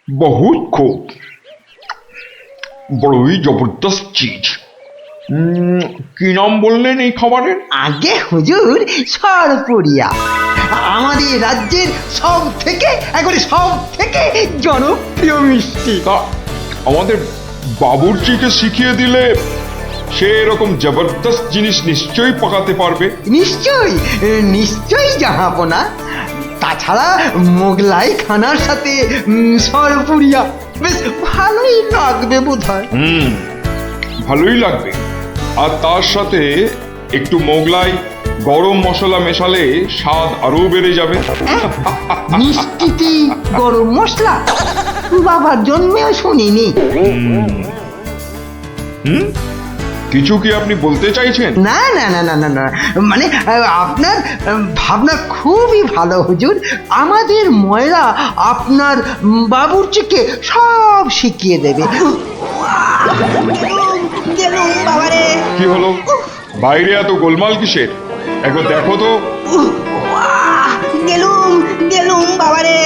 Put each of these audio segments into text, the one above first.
बहुत खूब, বড়ই জবরদস্ত চিজ। কি নাম বললেন এই খাবারের? আগে হুজুর সরপুরিয়া, আমাদের রাজ্যের একবারে সব থেকে জনপ্রিয় মিষ্টি। তা আমাদের বাবুর্চিকে শিখিয়ে দিলে সে এরকম জবরদস্ত জিনিস নিশ্চয়ই পাকাতে পারবে। নিশ্চয়ই নিশ্চয়ই জাহাপনা। তাছাড়া মোগলাই খানার সাথে সরপুরিয়া বেশ ভালোই লাগবে বোধহয়। ভালোই লাগবে। আর তার সাথে একটু মোগলাই গরম মশলা মেশালে স্বাদ আরো বেড়ে যাবে। মিষ্টিতে গরম মশলা বাবার জন্মেও শুনিনি। কিছু কি আপনি বলতে চাইছেন? না না না না না না, মানে আপনার ভাবনা খুবই ভালো হুজুর। আমাদের ময়রা আপনার বাবুর্চিকে সব শিখিয়ে দেবে। কি হলো, বাইরে এত গোলমাল কিসের? একবার দেখো তো। গেলুম বাবারে,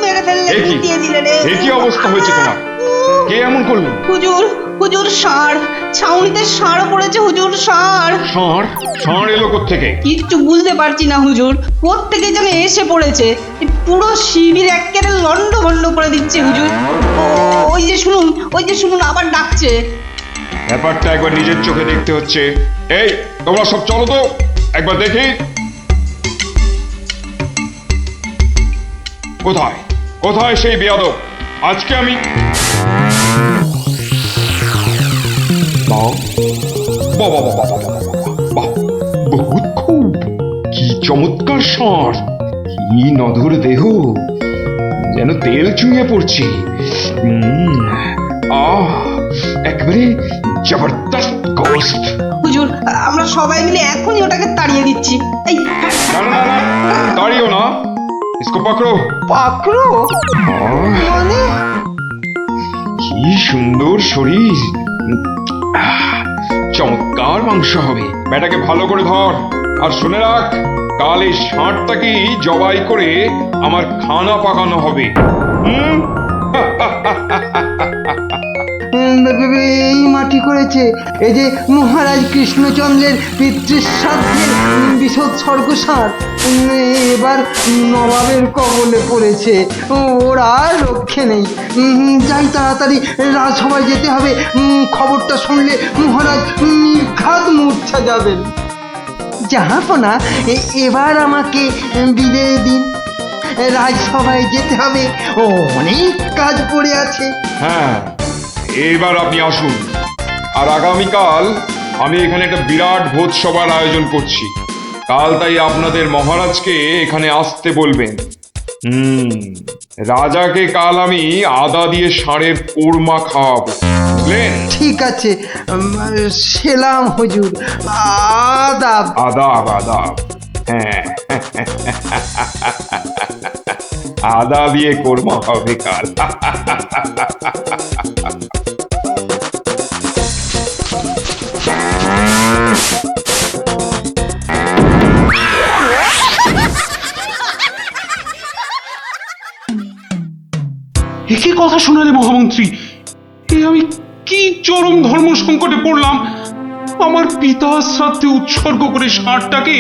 মেরে ফেললে, দিয়ে দিলে রে। কি অবস্থা হয়েছে তোমার? কে এমন করলো? হুজুর ষাঁড়, ছাউনিতে ষাঁড় পড়েছে হুজুর, ষাঁড়। ষাঁড় এলো কোত্থেকে? কিচ্ছু বুঝতে পারছি না হুজুর, কোত্থেকে যেন এসে পড়েছে। পুরো শিবির একেবারে লন্ডভন্ড করে দিচ্ছে হুজুর। ওই যে শুনুন আবার ডাকছে। ব্যাপারটা একবার নিজের চোখে দেখতে হচ্ছে। এই তোমরা সব চলো তো, একবার দেখি। কোথায় কোথায় সেই বেয়াদব? আজকে আমি বহুত খুব, কি চমৎকার ষাঁড়, কি নধর দেহ, যেন তেল চুইয়ে পড়ছে। একবারে জবরদস্ত গোস্ত। হুজুর আমরা সবাই মিলে এখনই ওটাকে তাড়িয়ে দিচ্ছি। এই না, তাড়িও না, ইসকো পাকড়ো। পাকড়ো মানে? কি সুন্দর শরীর, চমৎকার মাংস হবে। বেটাকে ভালো করে ধর, আর শুনে রাখ, কাল এই ষাঁড়টাকেই জবাই করে আমার খানা পাকানো হবে। এই মাটি করেছে, এই যে মহারাজ কৃষ্ণচন্দ্রের পিতৃশ্রাদ্ধের বিসৎসর্গ সার এবার নবাবের কবলে পড়েছে। ওর আর রক্ষে নেই। যাই তাড়াতাড়ি, রাজসভায় যেতে হবে। খবরটা শুনলে মহারাজ নির্ঘাত মূর্ছা যাবেন। জাহাপনা, এবার আমাকে বিদায় দিন। রাজসভায় যেতে হবে, অনেক কাজ পড়ে আছে। হ্যাঁ, এবার আপনি আসুন। আর আগামীকাল আমি এখানে একটা বিরাট ভোজ সভার আয়োজন করছি। কাল তাই আপনাদের মহারাজকে এখানে আসতে বলবেন। রাজাকে কাল আমি আদা দিয়ে ষাঁড়ের কোরমা খাওয়াবো, বুঝলেন? ঠিক আছে, সেলাম হুজুর। আদাব। আদাব আদাব। হ্যাঁ, আদা দিয়ে কোরমা হবে কাল। একই কথা শোনালে মহামন্ত্রী, এ আমি কি চরম ধর্ম সংকটে পড়লাম। আমার পিতা শ্রাদ্ধে উৎসর্গ করে ষাঁড়টাকে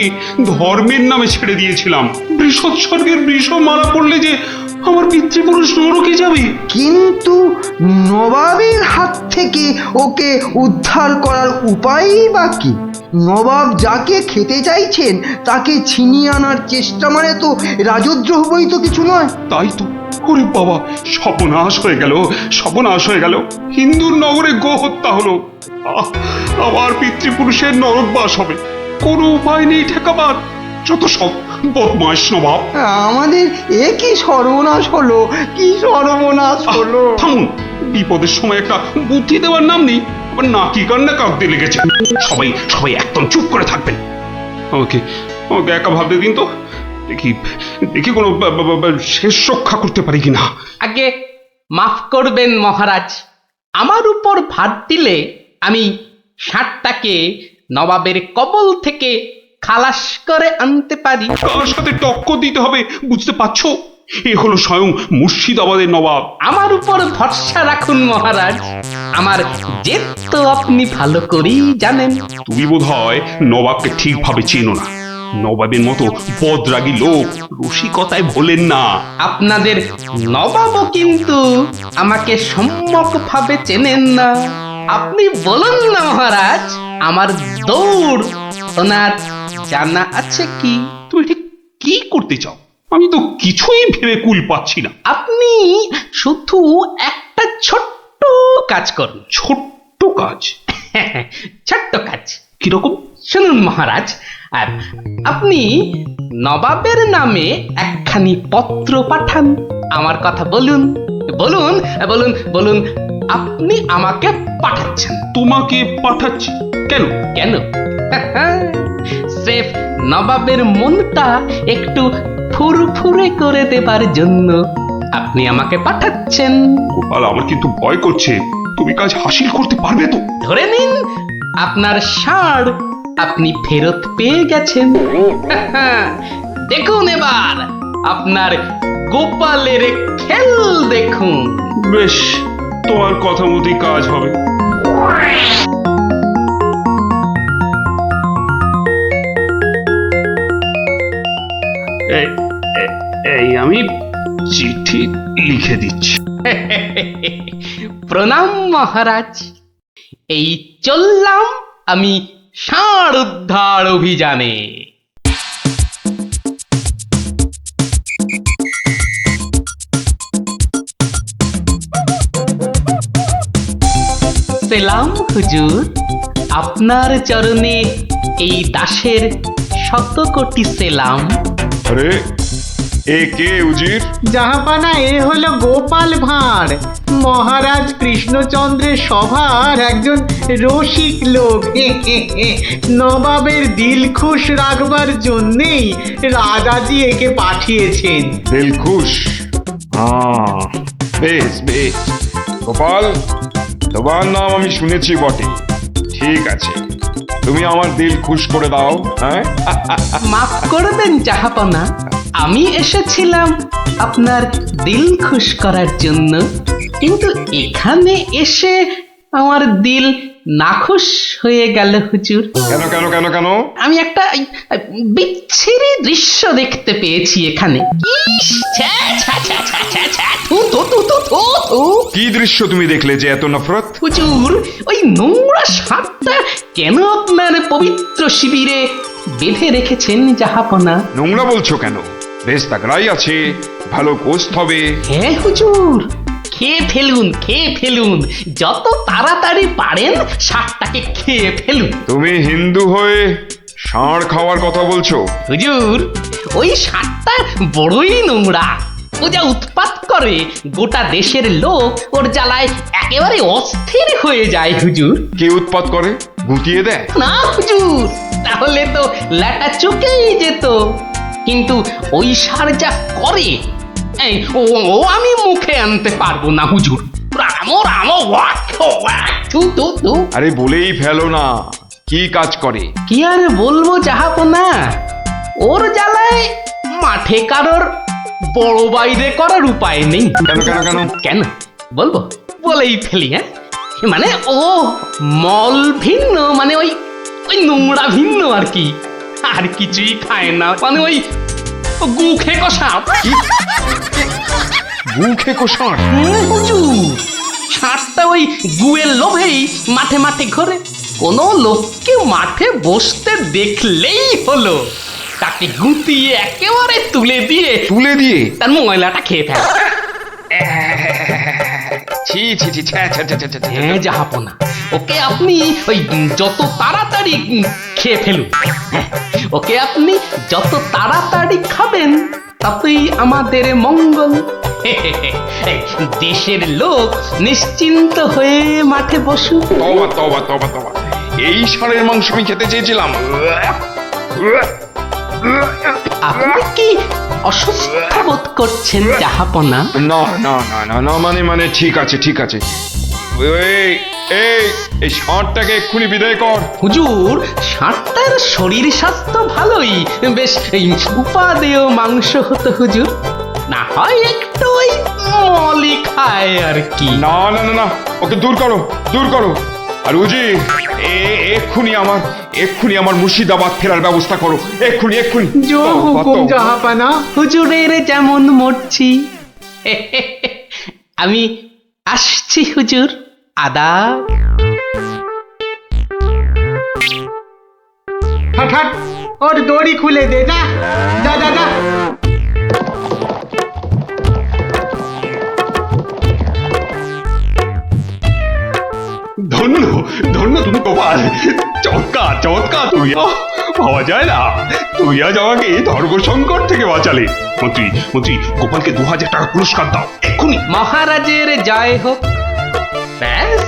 ধর্মের নামে ছেড়ে দিয়েছিলাম। বৃষৎসর্গের বৃষ মারা পড়লে যে আমার পিতৃপুরুষ নরকে যাবে। কিন্তু নবাবের হাত থেকে ওকে উদ্ধার করার উপায়ই বা কি? নবাব যাকে খেতে চাইছেন তাকে ছিনিয়ে আনার চেষ্টা মানে তো রাজদ্রোহ বই তো কিছু নয়। তাই তো, ওরে বাবা, সর্বনাশ হয়ে গেল, সর্বনাশ হয়ে গেল। হিন্দুর নগরে গো হত্যা হলো, আমার পিতৃপুরুষের নরকবাস হবে। কোনো উপায় নেই ঠেকাবার। যত সব বদমাশ নবাব। আমাদের এ কি সর্বনাশ হলো, কি সর্বনাশ হলো! থামুন, বিপদের সময় একটা বুদ্ধি দেওয়ার নাম নেই, আবার নাকি কান্না কাঁদতে লেগেছে। সবাই সবাই একদম চুপ করে থাকবেন। আমাকে আমাকে একা ভাবতে দিন তো, দেখি দেখি কোনো শেষ রক্ষা করতে পারি কিনা। আগে মাফ করবেন মহারাজ, আমার উপর ভার দিলে আমি ষাঁড়টাকে নবাবের কবল থেকে খালাস করে আনতে পারি। কার সাথে টক্কর দিতে হবে বুঝতে পারছো? এ হলো স্বয়ং মুর্শিদাবাদের নবাব। আমার উপর ভরসা রাখুন মহারাজ, আমার জেদ তো আপনি ভালো করেই জানেন। তুমি বোধহয় নবাবকে ঠিকভাবে চেনো না। নবাবের মতো বদরাগী লোক রসিকতায় ভোলেন না। আপনাদের নবাবও কিন্তু আমাকে সম্যকভাবে চেনেন না। আপনি বলুন না মহারাজ, আমার দৌড় ওনার জানা আছে কি? তুমি ঠিক কি করতে চাও? আমি তো কিছুই ভেবে কুল পাচ্ছি না। আপনি শুধু একটা ছোট্ট কাজ করুন। ছোট্ট কাজ? ছোট্ট কাজ কিরকম? শুনুন মহারাজ, আর আপনি নবাবের নামে একখানি পত্র পাঠান। আমার কথা বলুন বলুন বলুন বলুন, আপনি আমাকে পাঠাচ্ছেন। তোমাকে পাঠাচ্ছি? কেন? কেন? স্রেফ নবাবের মনটা একটু ফুরফুরে করে দেবার জন্য আপনি আমাকে পাঠাচ্ছেন। গোপাল, আমার কিন্তু ভয় করছে। তুমি কাজ হাসিল করতে পারবে তো? ধরে নিন আপনার ষাঁড় আপনি ফেরত পেয়ে গেছেন। দেখুন এবার আপনার গোপালের খেল দেখুন। বেশ, তোমার কথা মতোই কাজ হবে। এই আমি চিঠি লিখে দিচ্ছি। প্রণাম মহারাজ, এই চললাম আমি ষাঁড় উদ্ধার অভিযানে। সেলাম হুজুর, আপনার চরণে এই দাসের শত কোটি সেলাম। আরে এ কে উজির? জাহাপানা, এ হলো গোপাল ভাঁড়, মহারাজ কৃষ্ণচন্দ্রের সভার একজন রসিক লোক। নবাবের দিল খুশ রাখবার জন্যেই রাজাজি একে পাঠিয়েছেন। দিলখুশ? বেশ বেশ। গোপাল, তোমার নাম আমি শুনেছি বটে। ঠিক আছে, তুমি আমার দিল খুশ করে দাও। হ্যাঁ, মাফ করবেন জাহাপনা, আমি এসেছিলাম আপনার দিল খুশ করার জন্য, কিন্তু এখানে এসে আমার দিল নাখুশ হয়ে গেল হুজুর। কেন কেন কেন কেন? আমি একটা বিচ্ছিরি দৃশ্য দেখতে পেয়েছি এখানে। ইস, ছ্যা, ছ্যা, ছ্যা, ছ্যা, ছ্যা, ছ্যা, থু, থু, থু, থু, থু, থু। কি দৃশ্য তুমি দেখলে যে এত নফরত? হুজুর, ওই নোংরা সাপটা কেন আপনার পবিত্র শিবিরে বেঁধে রেখেছেন জাহাপনা? নোংরা বলছো কেন? বেশ তাগড়াই আছে, ভালো গোস্ত হবে। হ্যাঁ হুজুর, খেয়ে ফেলুন, খেয়ে ফেলুন, যত তাড়াতাড়ি পারেন সাপটাকে খেয়ে ফেলুন। তুমি হিন্দু হয়ে ষাঁড় খাওয়ার কথা বলছো? হুজুর, ওই সাপটা বড়ই নোংরা। ও যা উৎপাত করে, গোটা দেশের লোক ওর জ্বালায় একেবারে অস্থির হয়ে যায় হুজুর। কে উৎপাত করে? গুটিয়ে দেয়? না হুজুর, তাহলে তো ল্যাটা চুকেই যেত। কিন্তু ওই সার যা করে, এই ও আমি মুখে আনতে পারবো না হুজুর। রামো রামো ওয়াক ওয়াক, থু থু থু। আরে বলেই ফেলো না, কি কাজ করে? কি আর বলবো জাহাপনা, ওর জ্বালায় মাঠে কারোর বড় বাইরে করার উপায় নেই। কেন কেন কেন? কেন বলবো? বলেই ফেলি। হ্যাঁ, মানে ও মল ভিন্ন, মানে ওই ওই নোংরা ভিন্ন আর কি। আর কিছুই খায় না, মানে ওই গু খেকো সাপ। গু খেকো ষাঁড়? হুজুর, সাপটা ওই গুয়ের লোভেই মাঠে মাঠে ঘোরে। কোনো লোককে মাঠে বসতে দেখলেই হলো তাকে গুটিয়ে একেবারে তুলে দিয়ে তুলে দিয়ে? তার ময়লাটা খেয়ে ফেলে। ছি ছি ছি, ছ্যা, ছ্যা, ছ্যা, ছ্যা, ছ্যা, ছ্যা। হ্যাঁ জাহাপনা, ওকে আপনি ওই যত তাড়াতাড়ি খেয়ে ফেলুন। হ্যাঁ, ওকে আপনি যত তাড়াতাড়ি খাবেন ততই আমাদের মঙ্গল। এই, দেশের লোক নিশ্চিন্ত হয়ে মাঠে বসুক। তবা তবা তবা তবা, এই ষাঁড়ের মাংস আমি খেতে চেয়েছিলাম। আপনি কি অসুস্থ বোধ করছেন জাহাপনা? না না না না না, মানে মানে ঠিক আছে ঠিক আছে। এই এই এই ষাঁড়টাকে এক্ষুনি বিদায় কর। হুজুর, ষাঁড়টার শরীর স্বাস্থ্য ভালোই, বেশ এই উপাদেয় মাংস হতো হুজুর। না হয় একটু ওই মলি খায় আর কি। না না না না, ওকে দূর করো, দূর করো। আর উজি, এক্ষুনি আমার মুর্শিদাবাদ ফেরার ব্যবস্থা করো, এক্ষুনি এক্ষুনি। জো হুকুম তওবা। জাহাপানা। হুজুরের যেমন মরছি। আমি আসছি হুজুর, আদাব। হাট হাট, ওর দড়ি খুলে দে, যা যা যা যা। ধন্য ধন্য তুমি গোপাল, চমৎকার চমৎকার তুমি। ভাবা যায় না তুই আজ আমাকে ধর্ম সংকট থেকে বাঁচালে। মন্ত্রী মন্ত্রী, গোপালকে 2000 টাকা পুরস্কার দাও এক্ষুনি। মহারাজের জয় হোক। ব্যাস,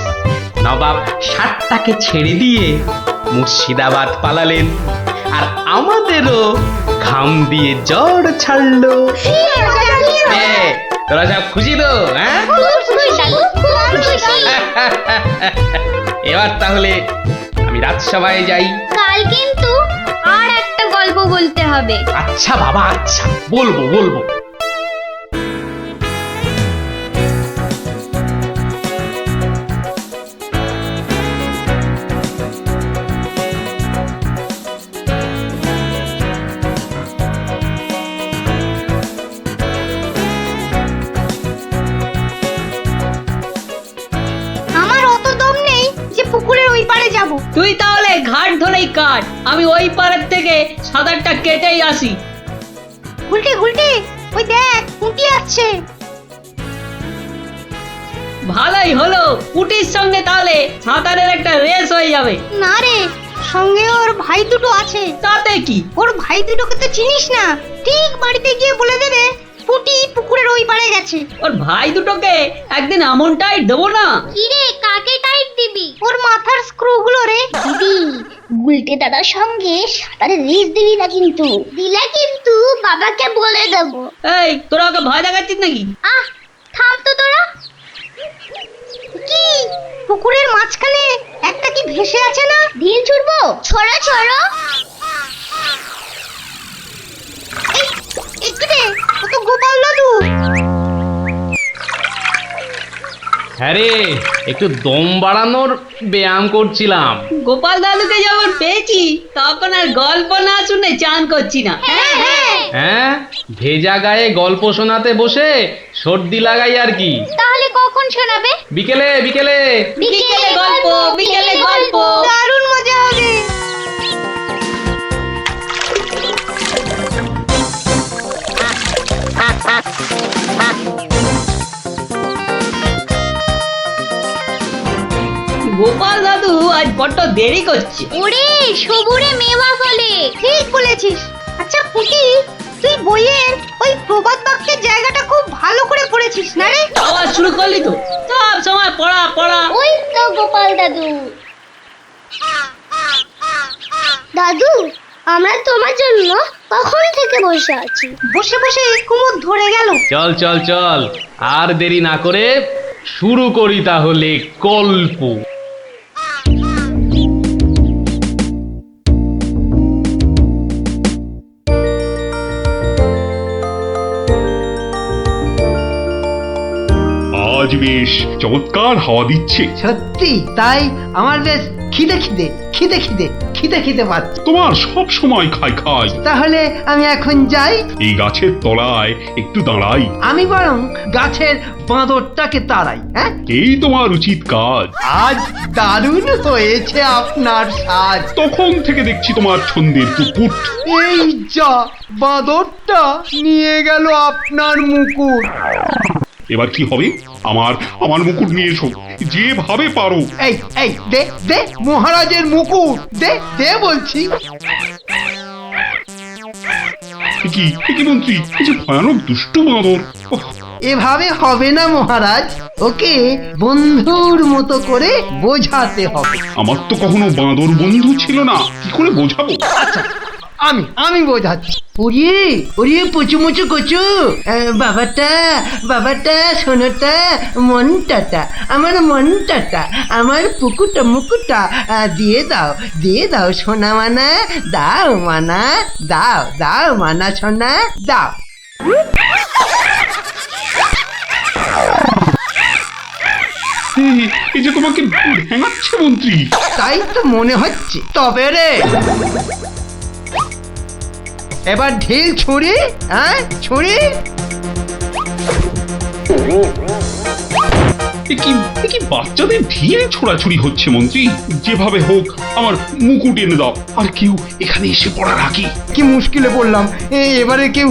নবাব ষাটটাকে ছেড়ে দিয়ে মুর্শিদাবাদ পালালেন, আর আমাদেরও ঘাম দিয়ে জ্বর ছাড়লো। তোরা সব খুশি তো? হ্যাঁ, এবার তাহলে আমি রাজসভায় যাই। কাল কিন্তু আর একটা গল্প বলতে হবে। আচ্ছা বাবা, আচ্ছা, বলবো বলবো। আমার অত দম নেই যে পুকুরের ওই পারে যাব। তুই তাহলে ঘাট ধরেই কাট, আমি ওই পাড়ের থেকে সাঁতারটা কেটেই আসি। গুলটে গুলটে, ওই দেখ পুঁটি আসছে। ভালোই হলো, পুটির সঙ্গে তাহলে সাঁতারের একটা রেস হয়ে যাবে। না রে, সঙ্গে ওর ভাই দুটো আছে। তাতে কি? ওর ভাই দুটোকে তো চিনিস না, ঠিক বাড়িতে গিয়ে বলে দেবে পুঁটি পুকুরের ওই পারে গেছে। ওর ভাই দুটোকে একদিন এমন টাইট দেবো না। কি রে, কাকে টাইট দিবি? ওর মাথার স্ক্রু গুলো রে। দিদি, গুলটে দাদার সঙ্গে সাঁতারে রেস দিবি না কিন্তু। দিলে কিন্তু বাবাকে বলে দেবো। এই, তোরা ওকে ভয় দেখাচ্ছিস নাকি? আহ, থাম তো তোরা। কি পুকুরের মাঝখানে একটা কি ভেসে আছে না? ঢিল ছুড়বো? ছড়ো ছড়ো। একটু দে, ও তো গোপাল দাদু। হ্যাঁ রে, একটু দম বাড়ানোর ব্যায়াম করছিলাম। গোপাল দাদুকে যখন পেয়েছি তখন আর গল্প না শুনে চান করছি না। হ্যাঁ হ্যাঁ। হ্যাঁ, ভেজা গায়ে গল্প শোনাতে বসে সর্দি লাগাই আর কি। তাহলে কখন শোনাবে? বিকেলে বিকেলে। বিকেলে গল্প, বিকেলে গল্প। দারুণ মজা হবে। গোপাল দাদু আজ বড্ড দেরি করছে। ওরে সবুরে মেওয়া ফলে। ঠিক বলেছিস। আচ্ছা পুটি, তুই বইয়ের ওই প্রবাদ বাক্যের জায়গাটা খুব ভালো করে পড়েছিস না রে? আবার শুরু করলি তো, সব সময় পড়া পড়া। ওই তো গোপাল দাদু। দাদু, আমরা তোমার জন্য কখন থেকে বসে আছি। বসে বসে কুমোদ ধরে গেল। চল চল চল, আর দেরি না করে শুরু করি তাহলে গল্প। আজ বেশ চমৎকার হাওয়া দিচ্ছে। সত্যি তাই, আমার বেশ খিদে খিদে খিদে খিদে খিদে খিদে পাচ্ছে। তোমার সব সময় খাই খাই। তাহলে আমি এখন যাই। এই গাছের তলায় একটু দাঁড়াই। আমি বরং গাছের বাঁদরটাকে তাড়াই। হ্যাঁ, এই তোমার উচিত কাজ। আজ দারুণ হয়েছে আপনার সাজ। তখন থেকে দেখছি তোমার ছন্দের পুকুট। এই যা, বাঁদরটা নিয়ে গেল আপনার মুকুট। এবার কি হবে? আমার আমার মুকুট নিয়ে এসো, যেভাবে পারো। এই এই দে দে মহারাজের মুকুট, দে দে বলছি। কি কি মন্ত্রী, এই যে ভয়ানক দুষ্টু বাঁদর। ওহ, এভাবে হবে না মহারাজ, ওকে বন্ধুর মতো করে বোঝাতে হবে। আমার তো কখনো বাঁদর বন্ধু ছিল না, কি করে বোঝাবো? আচ্ছা, আমি বোঝাচ্ছি। ওরে ওরে পুচু মুচু কচু, বাবাটা বাবাটা, সোনাটা, মনটাটা, আমার মনটাটা, আমার পুকুটা মুকুটা, দিয়ে দাও সোনা মানা, দাও মানা, দাও দাও মানা সোনা, দাও। এই যে তোমাকে ভেঙাচ্ছে মন্ত্রী। তাই তো মনে হচ্ছে। তবে রে এবার ঢিল ছুরি, হ্যাঁ ছুরি। এ কি বাচ্চাদের ঢিল ছোড়াছুড়ি হচ্ছে মন্ত্রী? যেভাবে হোক আমার মুকুট এনে দাও। আর কেউ এখানে এসে পড়ার আগে। কি মুশকিলে পড়লাম, এবারে কেউ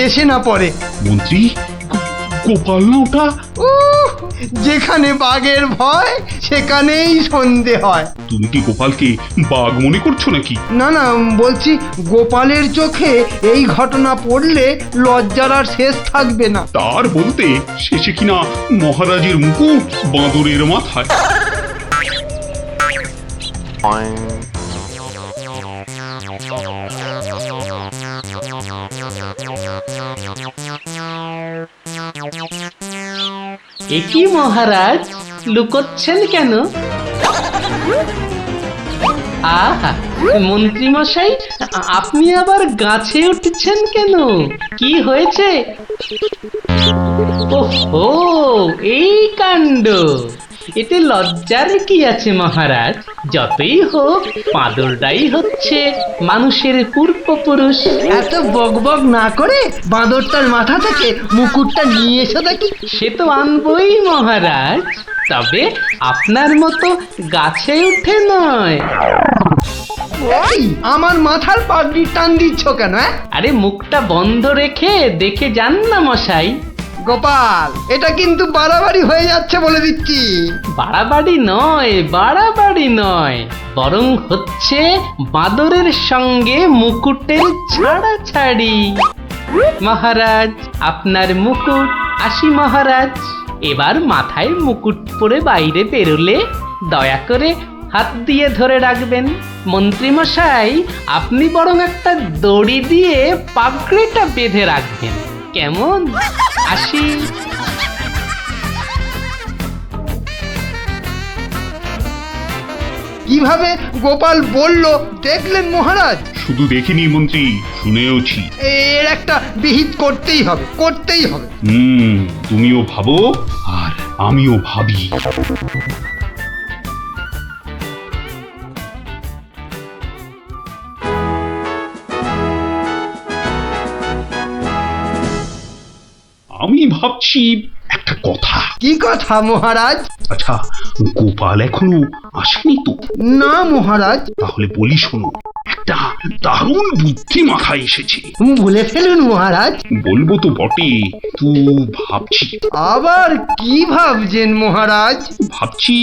এসে না পড়ে। মন্ত্রী, গোপাল না ওটা? উহ, যেখানে বাঘের ভয় সেখানেই সন্ধে হয়। তুমি কি গোপালকে বাঘ মনে করছো নাকি? না না, বলছি গোপালের চোখে এই ঘটনা পড়লে লজ্জার আর শেষ থাকবে না। তার বলতে শেষে কিনা মহারাজের মুকুট বাঁদরের মাথায়। এ কি মহারাজ, লুকোচ্ছেন কেন? আহা, মন্ত্রী মশাই, আপনি আবার গাছে উঠছেন কেন? কি হয়েছে? ওহো, এই কাণ্ড! এতে লজ্জার কি আছে মহারাজ? যতই হোক বাঁদরটাই হচ্ছে মানুষের পূর্বপুরুষ। এত বকবক না করে বাঁদরটার মাথা থেকে মুকুটটা নিয়ে এসো দেখি। সে তো আনবই মহারাজ, তবে আপনার মতো গাছে উঠে নয়। এই, আমার মাথার পাগড়ি টান দিচ্ছ কেন? আরে মুখটা বন্ধ রেখে দেখে যান না মশাই। গোপাল, এটা কিন্তু বাড়াবাড়ি হয়ে যাচ্ছে বলে দিচ্ছি। বাড়াবাড়ি নয়, বাড়াবাড়ি নয়, বরং হচ্ছে বাঁদরের সঙ্গে মুকুটের ছাড়াছাড়ি। মহারাজ, আপনার মুকুট। আসি মহারাজ, এবার মাথায় মুকুট পরে বাইরে বেরোলে দয়া করে হাত দিয়ে ধরে রাখবেন। মন্ত্রী মশাই, আপনি বরং একটা দড়ি দিয়ে পাগড়িটা বেঁধে রাখবেন, কেমন? আসি। কিভাবে গোপাল বলল দেখলেন মহারাজ? শুধু দেখিনি মন্ত্রী, শুনেওছি। এর একটা বিহিত করতেই হবে, করতেই হবে। তুমিও ভাবো আর আমিও ভাবি। আমি ভাবছি একটা কথা। কি কথা মহারাজ? আচ্ছা, গোপাল এখনো আসেনি তো? না মহারাজ। তাহলে বলি শোনো, একটা দারুণ বুদ্ধি মাথায় এসেছে। বলে ফেলুন মহারাজ। বলবো তো বটে, তো ভাবছি। আবার কি ভাবছেন মহারাজ? ভাবছি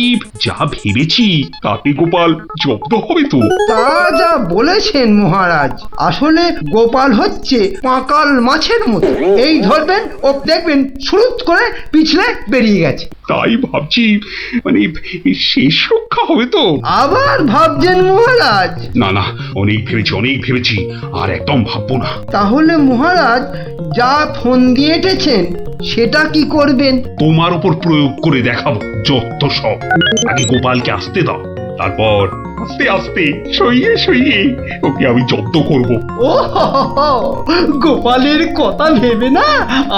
যা ভেবেছি তাতে গোপাল জব্দ হবে তো? তা যা বলেছেন মহারাজ, আসলে গোপাল হচ্ছে পাঁকাল মাছের মতো। এই ধরবেন ও দেখবেন সুরুত করে পিছলে বেরিয়ে গেছে। তাই ভাবছি, মানে শেষ রক্ষা হবে তো? আবার ভাবছেন মহারাজ? না না, অনেক ভেবেছি, আর একদম ভাববো না। তাহলে মহারাজ যা ফোন দিয়ে এঁটেছেন সেটা কি করবেন? তোমার উপর প্রয়োগ করে দেখাবো যত সব। আগে গোপালকে আসতে দাও, তারপর আস্তে আস্তে সইয়ে ওকে আমি জব্দ করব। ও হো হো হো, গোপালের কথা ভেবে না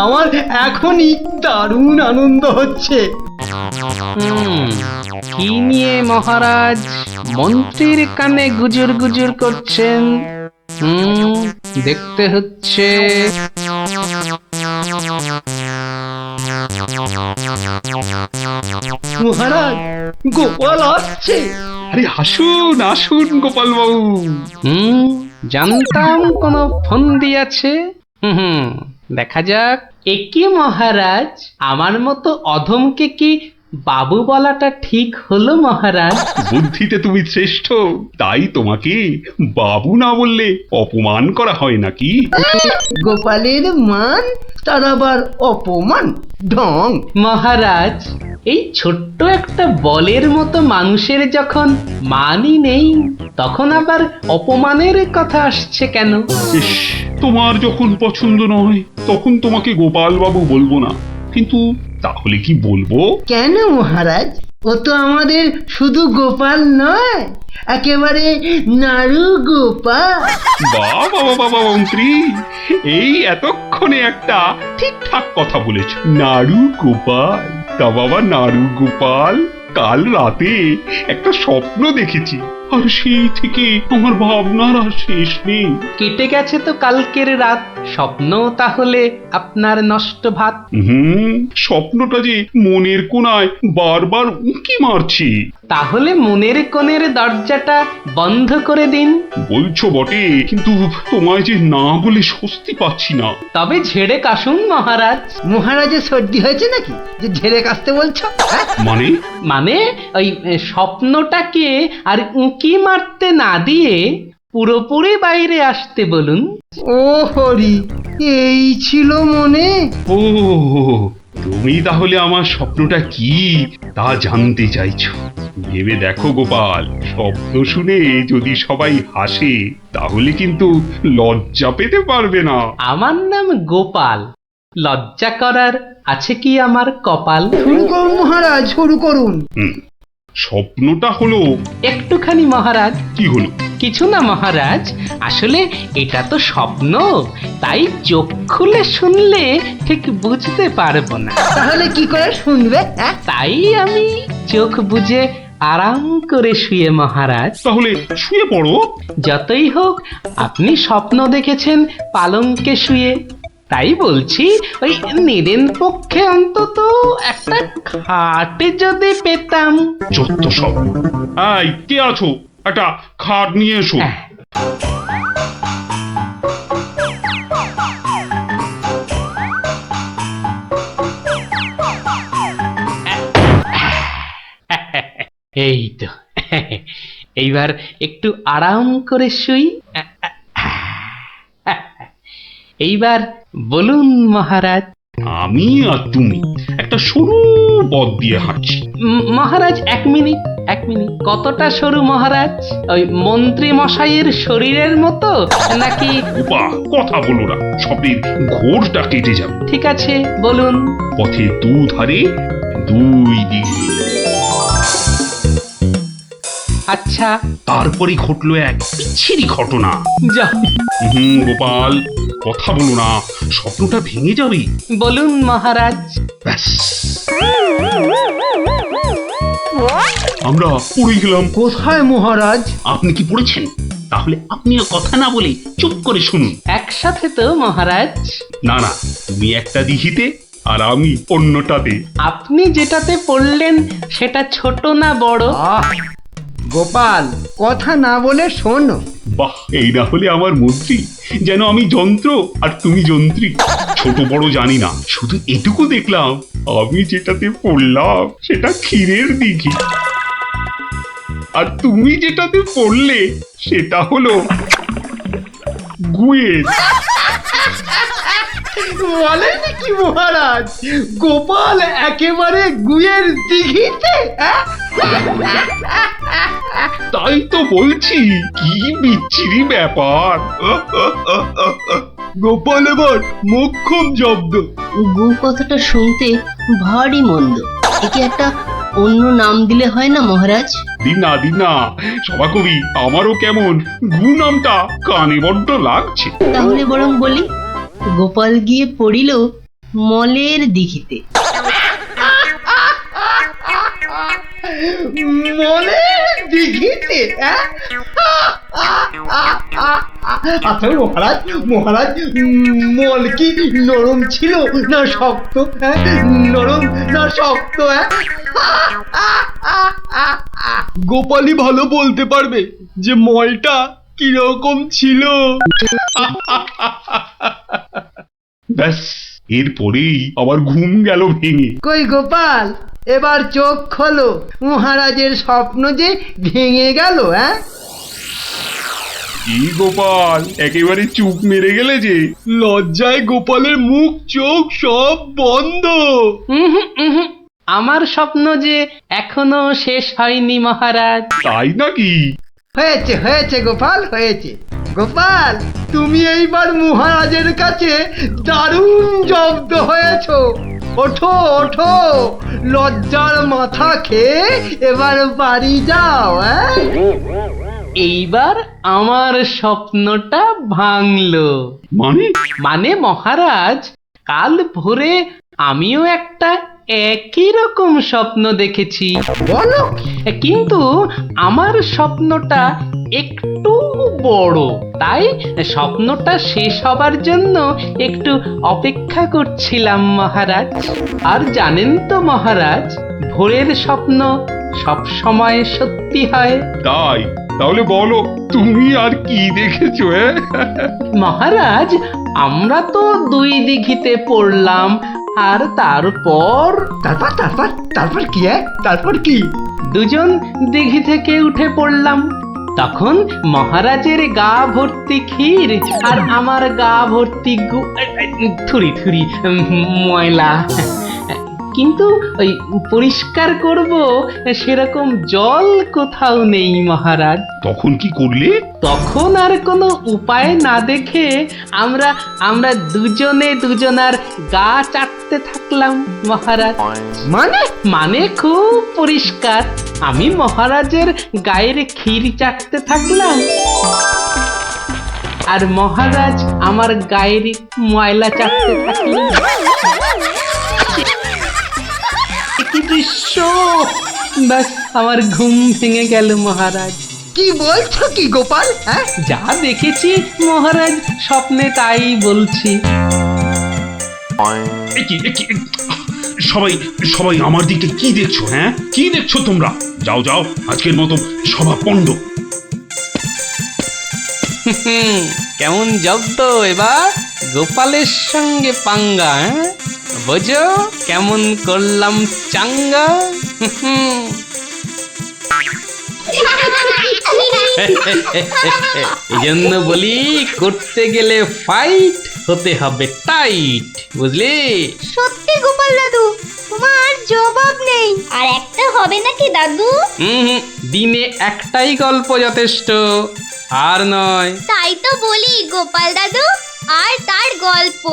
আমার এখনই দারুণ আনন্দ হচ্ছে। কি নিয়ে মহারাজ মন্ত্রীর কানে গুজুর গুজুর করছেন? দেখতে হচ্ছে। মহারাজ, গোপাল আসছে। আরে আসুন গোপাল বাবু। জানতাম কোন ফোন দিয়েছে। দেখা যাক। একি মহারাজ, আমার মতো অধমকে কি বাবু বলাটা ঠিক হলো মহারাজ? বুদ্ধিতে তুমি শ্রেষ্ঠ, তাই তোমাকে বাবু না বললে অপমান করা হয় নাকি? গোপালের মান তার আবার অপমান, ঢং। মহারাজ, এই ছোট্ট একটা বলের মতো মানুষের যখন মানই নেই, তখন আবার অপমানের কথা আসছে কেন? ইস, তোমার যখন পছন্দ নয় তখন তোমাকে গোপাল বাবু বলবো না, কিন্তু তাহলে কি বলবো? কেন মহারাজ? ও তো আমাদের শুধু গোপাল নয়, একেবারে নাড়ু গোপাল। বাবা বাবা মন্ত্রী, এই এতক্ষণে একটা ঠিকঠাক কথা বলেছ। নাড়ু গোপাল, তা বাবা নাড়ু গোপাল, কাল রাতে একটা স্বপ্ন দেখেছি, আর সেই থেকে আমার ভাবনার আর শেষ নেই। কেটে গেছে তো কালকের রাত, স্বপ্ন তাহলে আপনার নষ্ট ভাত। স্বপ্নটা যে মনের কোণায় বারবার উঁকি মারছি। তাহলে মনের কোণের দরজাটা বন্ধ করে দিন। বলছো বটে, কিন্তু তোমায় যে না বলে স্বস্তি পাচ্ছি না। তবে ঝেড়ে কাশুন মহারাজ। মহারাজের সর্দি হয়েছে নাকি যে ঝেড়ে কাশতে বলছো? হ্যাঁ? মানে মানে ওই স্বপ্নটাকে আর উঁকি মারতে না দিয়ে পুরোপুরি বাইরে আসতে বলুন। ও হরি, এই ছিল মনে। ও, তুমি তাহলে আমার স্বপ্নটা কি তা জানতে চাইছো? ভেবে দেখো গোপাল, শব্দ শুনে যদি সবাই হাসে তাহলে কিন্তু লজ্জা পেতে পারবে না। আমার নাম গোপাল, লজ্জা করার আছে কি আমার কপাল? শুরু করুন মহারাজ, শুরু করুন। স্বপ্নটা হলো একটুখানি মহারাজ। কি হলো? কিছু না মহারাজ, আসলে এটা তো স্বপ্ন, তাই চোখ খুলে শুনলে ঠিক বুঝতে পারবো না। তাহলে কি করে শুনবে? হ্যাঁ? তাই আমি চোখ বুজে আরাম করে শুয়ে মহারাজ। তাহলে শুয়ে পড়ো। যতই হোক আপনি স্বপ্ন দেখেছেন পালঙ্কে শুয়ে, তাই বলছি ওই নিদেন পক্ষে অন্তত একটা খাটে যদি পেতাম। যত সব। এই, কে আছো? একটা খাট নিয়ে এসো। হ্যাঁ। এই তো, এইবার একটু আরাম করে শুই। এইবার বলুন মহারাজ। আমি আর তুমি একটা সরু পথ দিয়ে হাঁটছি। মহারাজ এক মিনিট, কতটা সরু মহারাজ? ওই মন্ত্রী মশাইয়ের শরীরের মতো নাকি? উপা, কথা বলো না, স্বপ্নের ঘোরটা কেটে যাবে। ঠিক আছে বলুন। পথে দুধারে দুই দিক। আচ্ছা, তারপরে ঘটলো এক বিচ্ছিরি ঘটনা। যা গোপাল, কথা বলো না, স্বপ্নটা ভেঙে যাবে। বলুন মহারাজ। ব্যাস, আমরা পড়ে গেলাম। কোথায় মহারাজ? আপনি কি পড়েছেন? তাহলে আপনিও কথা না বলে চুপ করে শুনুন। একসাথে তো মহারাজ? না না, তুমি একটা দিঘিতে আর আমি অন্যটাতে। আপনি যেটাতে পড়লেন সেটা ছোট না বড়? আহ, গোপাল, কথা না বলে শোনো। বাহ, এই না হলে আমার মন্ত্রী, যেন আমি যন্ত্র আর তুমি যন্ত্রী। ছোট বড় জানি না, শুধু এটুকু দেখলাম, আমি যেটাতে পড়লাম সেটা ক্ষীরের দিঘি, আর তুমি যেটাতে পড়লে সেটা হলো গুয়ের। বলেন কি মহারাজ, গোপাল একেবারে গুয়ের দিঘিতে? তাই তো বলছি, কি বিচ্ছিরি ব্যাপার। গোপাল এবার মোক্ষম জব্দ। গু কথাটা শুনতে ভারী মন্দ, একে একটা অন্য নাম দিলে হয় না মহারাজ? দিন না সভাকবি, আমারও কেমন গু নামটা কানে বড্ড লাগছে। তাহলে বরং বলি, গোপাল গিয়ে পড়িল মলের দিঘিতে। মলের দিঘিতে? আচ্ছা মহারাজ, মল কি নরম ছিল না শক্ত? নরম না শক্ত? গোপালই ভালো বলতে পারবে যে মলটা কিরকম ছিল। ব্যাস, এরপরেই আবার ঘুম গেল ভেঙে। কই গোপাল, এবার চোখ খোলো, মহারাজের স্বপ্ন যে ভেঙে গেল। কি গোপাল, একেবারে চুপ মেরে গেলে যে? লজ্জায় গোপালের মুখ চোখ সব বন্ধ। আমার স্বপ্ন যে এখনো শেষ হয়নি মহারাজ। তাই নাকি? হয়েছে গোপাল, হয়েছে। গোপাল, তুমি এইবার মহারাজের কাছে দারুণ জব্দ হয়েছো। ওঠো ওঠো, লজ্জার মাথা খেয়ে এবার বাড়ি যাও। এইবার আমার স্বপ্নটা ভাঙলো। মানে মহারাজ, কাল ভোরে আমিও একটা একই রকম স্বপ্ন দেখেছি, বলো কিন্তু আমার স্বপ্নটা একটু বড়, তাই স্বপ্নটা শেষ হবার জন্য একটু অপেক্ষা করছিলাম মহারাজ। আর জানেন তো মহারাজ, ভোরের স্বপ্ন সব সময় সত্যি হয়। তাই? তাহলে বলো তুমি আর কি দেখেছো? মহারাজ, আমরা তো 2 দিঘিতে পড়লাম, আর তারপর তারপর তারপর তারপর কি? তারপর কি? দুজন দিঘি থেকে উঠে পড়লাম। তখন মহারাজের গা ভর্তি ক্ষীর আর আমার গা ভর্তি থুরি থুরি ময়লা, কিন্তু ওই পরিষ্কার করব সেরকম জল কোথাও নেই মহারাজ। তখন কি করলে? তখন আর কোনো উপায় না দেখে আমরা দুজনে দুজনার গা চাটতে থাকলাম মহারাজ। মানে খুব পরিষ্কার। আমি মহারাজের গায়ের ক্ষীর চাটতে থাকলাম, আর মহারাজ আমার গায়ের ময়লা চাটতে থাকলেন। কি দৃশ্য! ব্যাস, আমার ঘুম ভেঙে গেল মহারাজ। কি বলছো কি গোপাল? যা দেখেছি মহারাজ, স্বপ্নে তাই বলছি। সবাই সবাই আমার দিকে কি দেখছো? কি দেখছো তোমরা? যাও যাও, আজকের মতো সভা পণ্ড। কেমন জব্দ এবার গোপালের সঙ্গে পাঙ্গা? বোঝো কেমন করলাম চাঙ্গা? এই জন্য বলি, করতে গেলে ফাইট হতে হবে টাইট, বুঝলি? সত্যি গোপাল দাদু, তোমার জবাব নেই। আর একটা হবে নাকি দাদু? দিনে একটাই গল্প যথেষ্ট, আর নয়। তাই তো বলি গোপাল দাদু, আর তার গল্প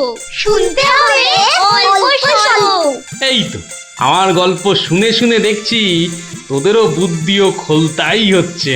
শুনতে হবে অল্প শোনো। এই তো আমার গল্প শুনে শুনে দেখছি তোদেরও বুদ্ধিও খোলতাই হচ্ছে।